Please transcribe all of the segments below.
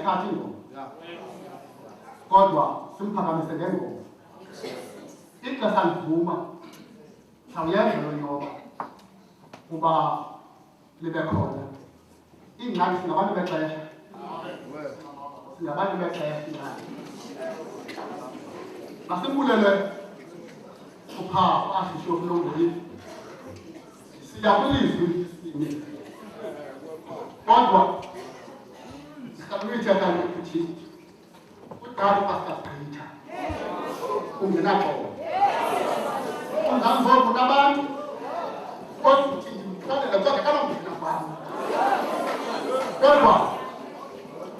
ayithatha ingoma kodwa simphakamise ngengoma ixesha livuma sawuyenza lo nyoba kuba libe khona ingxaki singabantu bexesha singabantu bexesha masimbulele uphawu asisho kulungile siyakwilizwi kodwa sikamuyithetha ukuthi udala ukasasigqitha ungenaxolo ungamzongo nabantu kodwa uthi ndimxolela kodwa kanongena kwam kodwa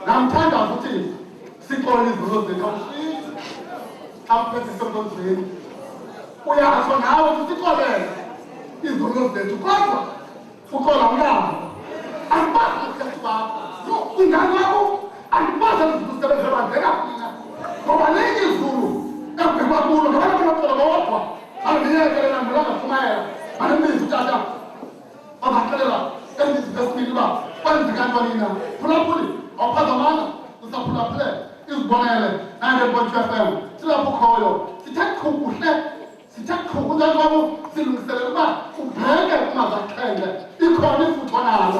namthandaza uthi sixole izinto zethu awushizi xa uphethe semntozweni uyatsho nawe ukuthi sixolele izinto zethu kodwa uxola umnyango andibazi ukhethi bakho ingangabo andibazi izinto zisebenzebandeka fina ngoba lenye izulu ebhekwa kulo ngabanakonoxolo bodwa andiyekele nandilangashumayela mandimbizi utata bazaxelela endizinto esibili uba kwenzeka ntoni na phulaphuli awuphazamanga usaphulaphule izibonele 90.2 FM silapho ukhoyo sithe qhu kuhle sithe qhu kunjalo silungiselela uba ubheke umazaxhenxe ikhona ifutho nalo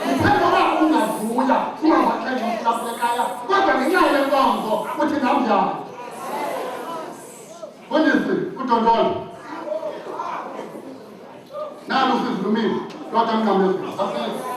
ndiphela uba ungavuya umazaxhenxe mphulaphulekaya kodwa ngenxa yale nkonzo uthi namnjani Fundisi udondolo nalo sizilumile kodwa mnqamezulu sasile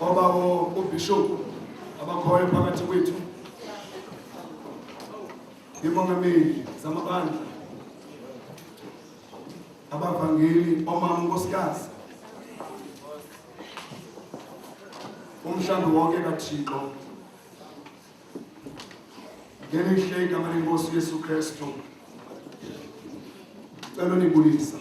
obawo ubishop abakhoyo phakathi kwethu, imongameli zamabandla, abavangeli, omama unkosikazi, umhlambi wonke kaThixo, ngelihle igama lenkosi Yesu Kristu, cela nibulisa.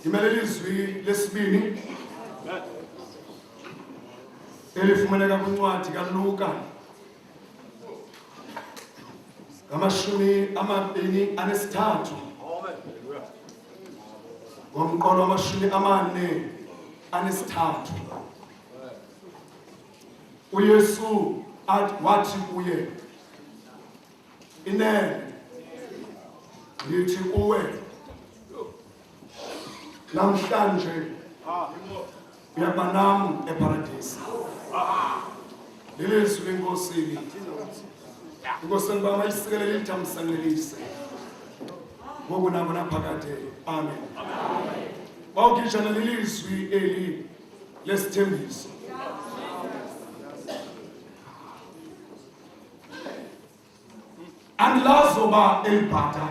Imele ilizwi lesibini elifumaneka kwincwadi kaLuka ngamashumi 23 ngomqolo wamashumi 43. uYesu wathi kuye, inene ndithi kuwe, namhlanje uyaba nam eparadesi. Lilizwi lenkosini. Inkosini bama isikelele lithamsangelise ngoku nabo naphakade. Amen. Bawugijana lilizwi eli lesithembiso. Andilazoba elibhata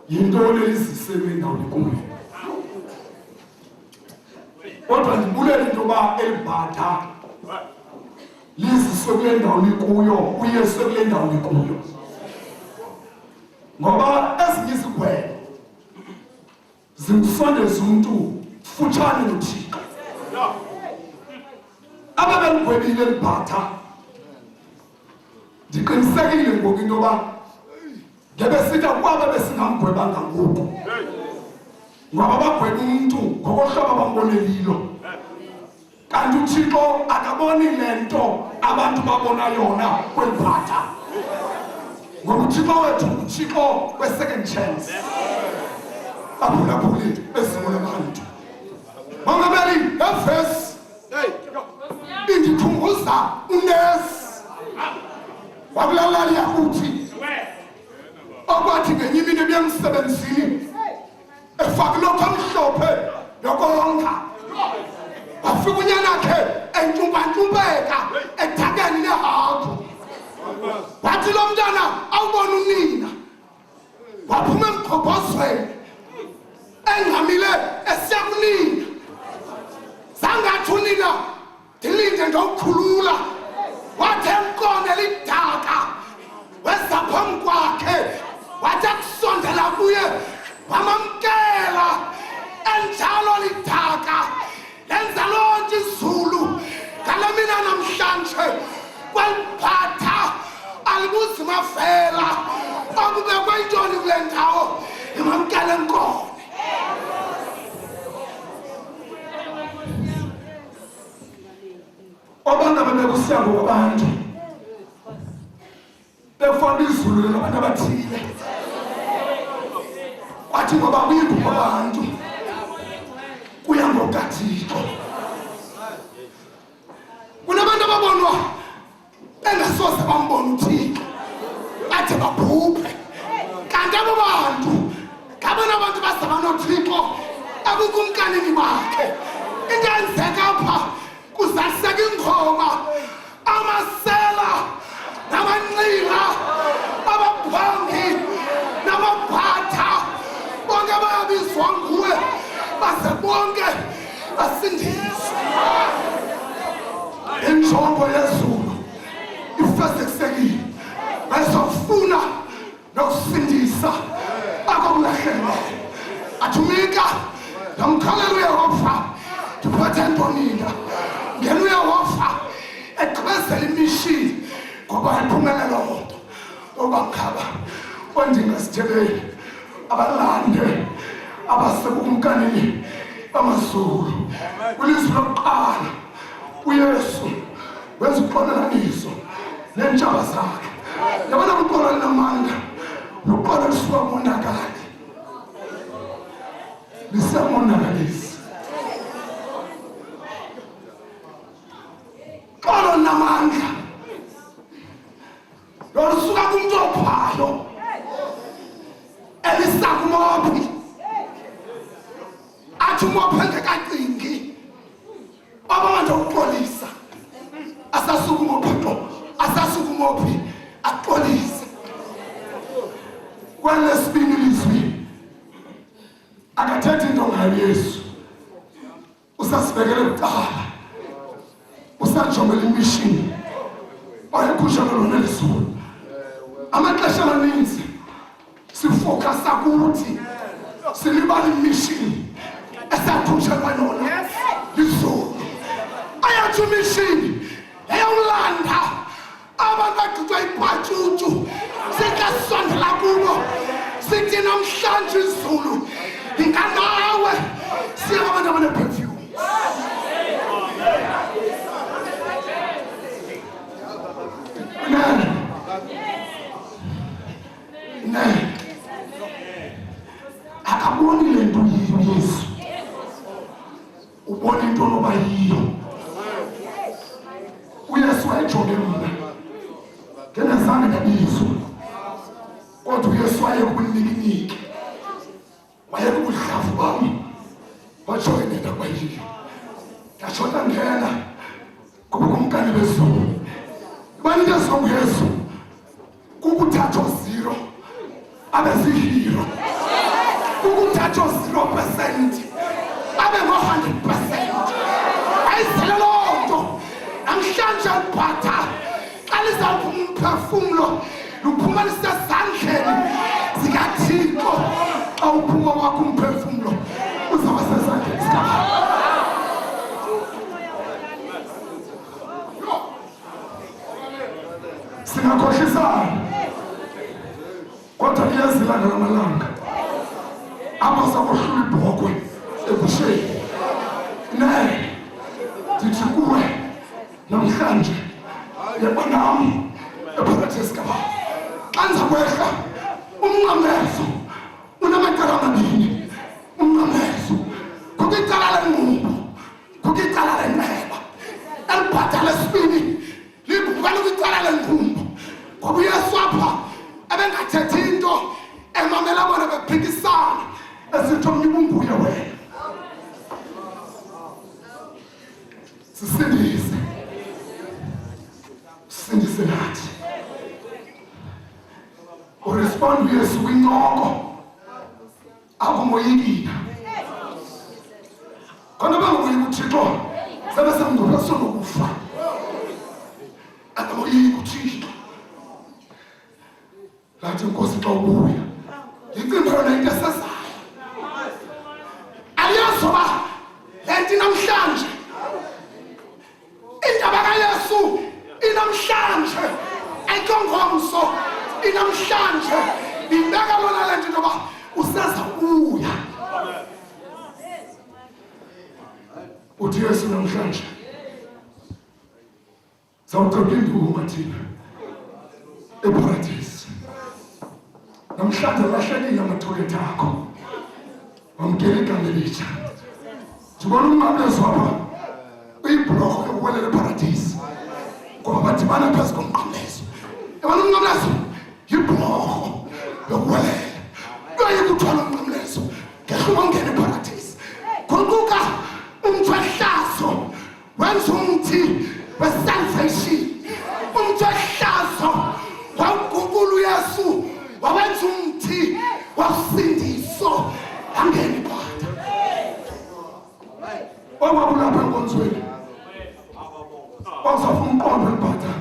yintoni elizisele endaweni kuyo, kodwa ndibulela into yoba elibhata liziswe kule ndaweni kuyo, uyeswe kule ndaweni kuyo. Ngoba ezinye izigwebo zimsondeza umntu futshane noThixo. Ababeligwebile elibhata ndiqinisekile ngoku into yoba ngebesithi kwaba besingamgwebanga ngoku, ngoba bagweba umntu ngokohlobo abambonelilo, kanti uThixo akaboni le nto abantu babona yona kwelibhata. Ngoba uThixo wethu uThixo we-second chance, aphulaphuli ezibona abantu. Mongameli, evesi indikhumbuza unesi wakulalali yakuthi okwathi ngenye imini ebuyemsebenzini efaka lokho amhlophe yokonga, wafika unyanakhe entshumpantshumpeka ethakeni lehagu. Wathi lo mntana awubona unina, waphuma emgqobhozweni engamile esiya kunina. Zangathi unina ndilinde ndokukhulula, wathi emqonde lidaka weza phambi kwakhe, wathi akusondela kuye wamamkela. Enjalo lidaka lenza lonke izulu ngale mina namhlanje kwelibhata alibuzima vela okubekwe intoni kule ndawo, imamkele enkone. Abantu ababekusiya ngokubantu befunda izulu labantu abathile, wathi ngoba kuyinto kwabantu kuya ngokaThixo. Kunabantu ababonwa bengasoze bambona uThixo ade babhubhe, kanti abo bantu ngabona abantu bazaba noThixo abukumkanini bakhe. Into enzeka apha kuzaseka ingoma, amasela namanqila, abaphangi namabhatha, bonke bayabizwa nguwe, baze bonke basindiswe. Injongo yezulu ifezekile, bezofuna nokusindisa abakulahleyo. Athumika nomkhalelo uYehova ndiphethe ntonina, ngena uYehova eqhubezela imishini ngoba iphumelelo nto obakhaba ondingasithebeli abalande abasekumkanini bamazulu. Kwilizwi lokuqala uYesu wenza uqolelaniso neentshaba zakhe. Yabona uqolo linamandla noqolo lisuka kumonakali, lisemonakalisa. Qolo linamandla lolisuka kumntu ophayo elisakumobi athi uma phengekacingi abantu ukuxolisa asasuka umopho asasuka umophi axolise kwalesibini lizwi akathethi into ngayo Yesu usasibekele kuqala usajongela imishini oyekhusha lona lesizulu amaxesha amaninzi sifocus ukuthi silibala imishini esakhutshelwa yona lizulu ayathi imishini eyolanda abantu bagcitwa iphatshutshu sikasondela kubo sithi namhlanje izulu inganawe siya abantu abaneperfume akaboni le nto yiyo Yesu ubona into noba yiyo uYesu wayejonge mina ngenazange nabizwa kodwa uYesu wayekubunikiniki wayekubudlavu bami wajonge nina kwayiyo yashota ngena kuba kumkani bezulu ibani ngezo Yesu kukuthatha zero abezihiro kukuthatha 0% abe ngo-100% ayizele loo nto namhlanje aliphatha xa lizawuphuma umphefumlo luphuma lisezandleni zikaThixo xa uphuma wakho umphefumlo uzawuba sezandleni zikaThixo singakhohlisana kodwa liyazilanga lamalanga abazakohlula ibhokwe ebusheni ndithi kuwe namhlanje yeba nam ephakathi kaba xa ndizakwehla umnqamezo unamacala amabini umnqamezo kukho icala lenqubo kukho icala lenxeba elibhatala esibini libukela kwicala lenqubo ngoba uYesu apha ebengathethi into emamela bona bephikisana esithi omnye ubunguye wena sisindise nathi urespond uYesu kwincoko akumoyikile khona bangoyika uThixo sebesemngoba sonokufa akamoyika uThixo lathi inkosi xa ubuya yicimba yona into esezayo aliyazoba lenti namhlanje indaba kaYesu inamhlanje ayikongomso inamhlanje ibeka lona lento ngoba useza uya uthi Yesu namhlanje zawuqoqa induma thina eparadise namhlanje lahlekile amathoyetha akho wamkela igama elitsha njibona umnqamlezo apha uyibhlorho yokuwelela eparadise ngoba badibana phezu komnqamlezo yabona umnqamlezo yibhlorho yokuwelela uyoyikuthwala umnqamlezo ngehluba ungena eparadise kuquka umthwehlazo wenza umthi wesalvation umthwehlazo wawuguqula uYesu wawenza umthi wasindiso angene phakathi owabulapha enkonzweni wazafuna umqondo elibhatha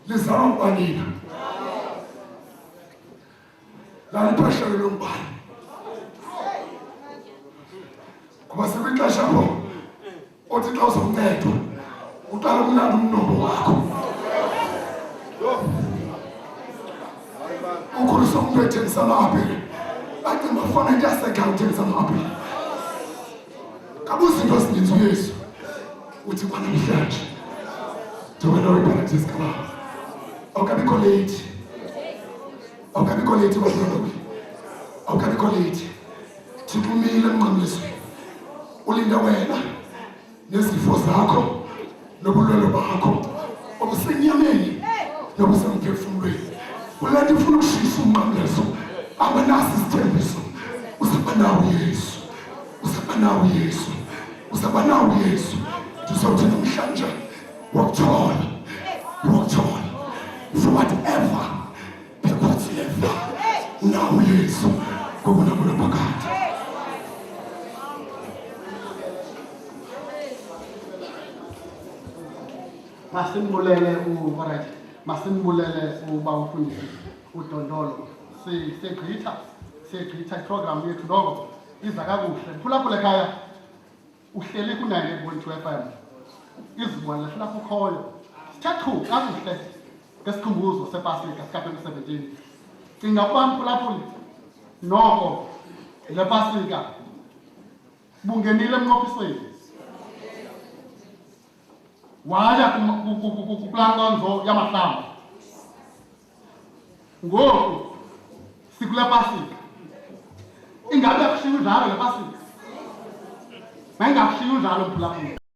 lizalwa ngokwanina laliphahlelo lombane kuba sekwixesha apho othi xa uzokuncedwa uqala umlanda umnombo wakho ukhulisa umuntu ethengisa amahapile bacinga bafana into yasekhaya uthengisa amahapile kabuza into ezininzi uYesu uthi kwanamhlanje njengoba weparadise kaba awukabikho late badlala awukabikho late Thixo umile emnqamlezweni ulinde wena nezifo zakho nobulwele bakho obusenyameni nobusemphefumulweni ulanda ufuna ukushisa umnqamlezo abanasi isithembiso usaba nawo Yesu usaba nawo Yesu, uzaba nawo Yesu. Ndizothi namhlanje wakuthola for whatever bekuthilefa nawo Yesu kokuna phakathi. Masimbulele alright. Masimbulele uba ufundisi udondolo. Sigqitha program yethu noko iza kakuhle. Phulaphula ekhaya uhleli ku-90.2 FM. Izibonele lapho ukhoyo. Sithathu kakuhle ngesikhumbuzo sepasika sika-2017. Cinga ukuba mphulaphuli noko le pasika bungenile emnqophisweni. Waya kulaa nkonzo yamahlamba. Ngoku sikule pasika. Ingabe akushiya unjalo le pasika? Mayingakushiya unjalo mphulaphuli.